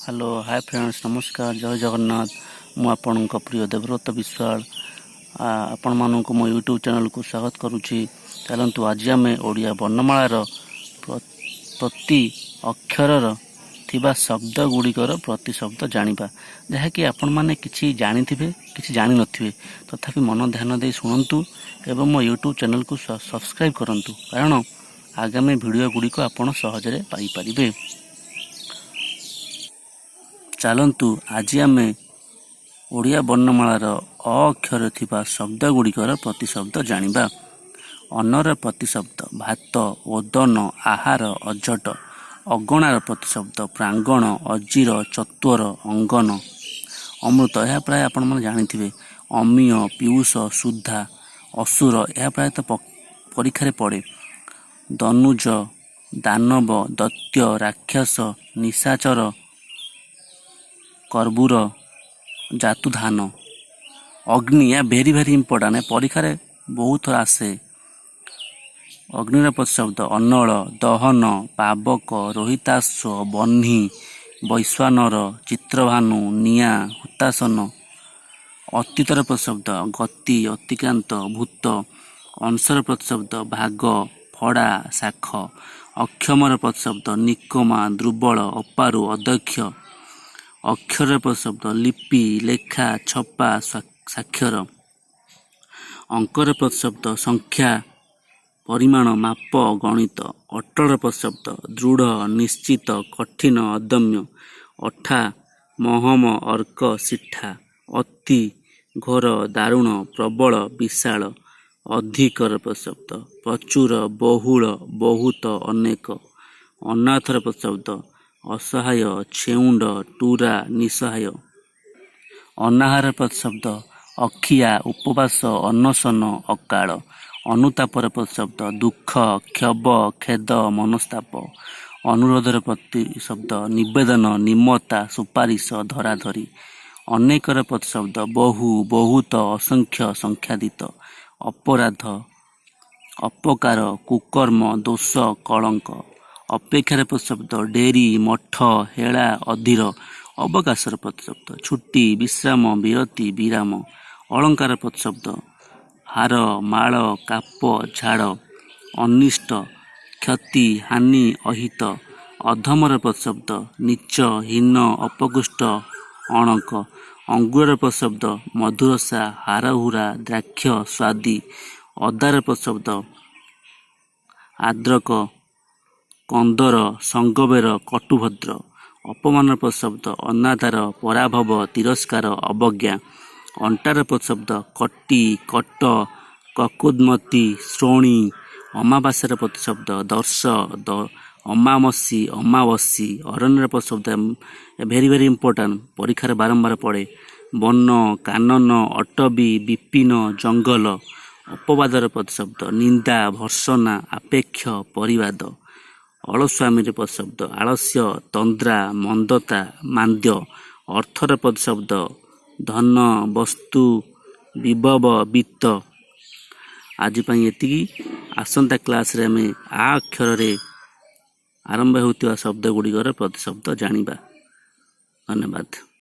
Hello hi friends नमस्कार जय जगन्नाथ मु आपणक प्रिय देवव्रत विश्वाल आपण मानक मो यूट्यूब चैनल को स्वागत करुच्ची। चलतु आज आम ओडिया वर्णमालार प्रति अक्षर थिबा शब्द गुड़िकर प्रति शब्द जानिबा जहाँकि आपण माने किछि जानिथिबे किछि जानि नथिबे तथापि मन ध्यान दे शुणंतु एवं मो यूट्यूब चैनल को सब्सक्राइब करंतु कारण आगामी वीडियो गुड़िक आपण सहजरे पाई परिबे। चलतु आज आम ओडिया वर्णमालार अ अक्षर थिबा शब्द गुड़िकर प्रतिशब्द जानिबा। अन्नर प्रतिशब्द भात ओदन आहार अजट। अगणार प्रतिशब्द प्रांगण अजीर चत्वर अंगन। अमृत यह प्राय आपण माने जानिथिबे। अमीय पीयूष सुधा असुर यह प्राय परीक्षा पड़े। दनुज दानव दैत्य राक्षस निशाचर कर्बूर जातुधान। अग्नि या भेरी भेरी इंपोर्टां परीक्षा बहुत थर आसे। अग्निर प्रतिशब्द अनल दहन पावक रोहिताश्व बह्नी वैश्वानर चित्रभानु निया हुतासन। अतीतर प्रतिशब्द गति अतिक्रांत भूत। अंशर प्रतिशब्द भाग फड़ा शाख। अक्षमर प्रतिशब्द निकमा दुर्बल अपारु अदक्ष। अक्षर प्रतिशब्द लिपि लेखा छपा साक्षर। अंकर प्रतिशब्द संख्या परिमाण माप गणित। अटल प्रतिशब्द दृढ़ निश्चित कठिन अदम्य। अठा महम अर्क सिठा। अति घोर दारुण प्रबल विशाल। अधिकर प्रतिशब्द प्रचुर बहुल बहुत अनेक। अनाथर प्रतिशब्द असहाय छेउंड टूरा निसहाय। अनाहार प्रतिशब्द अखिया उपवास अनशन अकाल। अनुतापर प्रतिशब्द दुख क्षोभ खेद मनस्ताप। अनुरोधर प्रतिशब्द निवेदन निमता सुपारिश धराधरी। अनेकर प्रतिशब्द बहु बहुत असंख्य संख्यादित। अपराध अपकार कुकर्म दोष कलंक। अपेक्षार प्रतिशब्द डेरी मठ हेला अधीर। अवकाशर प्रतिशब्द छुट्टी विश्राम विरति विराम। अलंकार प्रतिशब्द हार माल काप झाड़। अनिष्ट क्षति हानि अहित। अधमर प्रतिशब्द नीच हीन अपकृष्ट अणक। अंगुर प्रतिशब्द मधुरसा हारहुरा द्राक्ष स्वादी। अदार प्रतिशब्द आद्रक कंदर संगबेर कटुभद्र। अपमान प्रतिशब्द अनादर पराभव तिरस्कार अवज्ञा। अंटार प्रतिशब्द कटी कट ककुदमती श्रोणी। अमावास्यार प्रतिशब्द दर्श अमामसी अमावसी। अरण्यर प्रतिशब्द भेरी भेरी इंपोर्टां परीक्षा बारंबार पड़े। वन कानन अटबी विपिन जंगल। अपवादर प्रतिशब्द निंदा भर्सना आपेक्ष परिवाद। अलस्वामी प्रतिशब्द आलस्य तंद्रा मंदता मांद्य। अर्थर प्रतिशब्द धन वस्तु विभव वित्त। आज एतिकी आसंता क्लास रे आमे आ अक्षर रे आरंभ होतिबा शब्द गुड़िकर प्रतिशब्द जानिबा। धन्यवाद।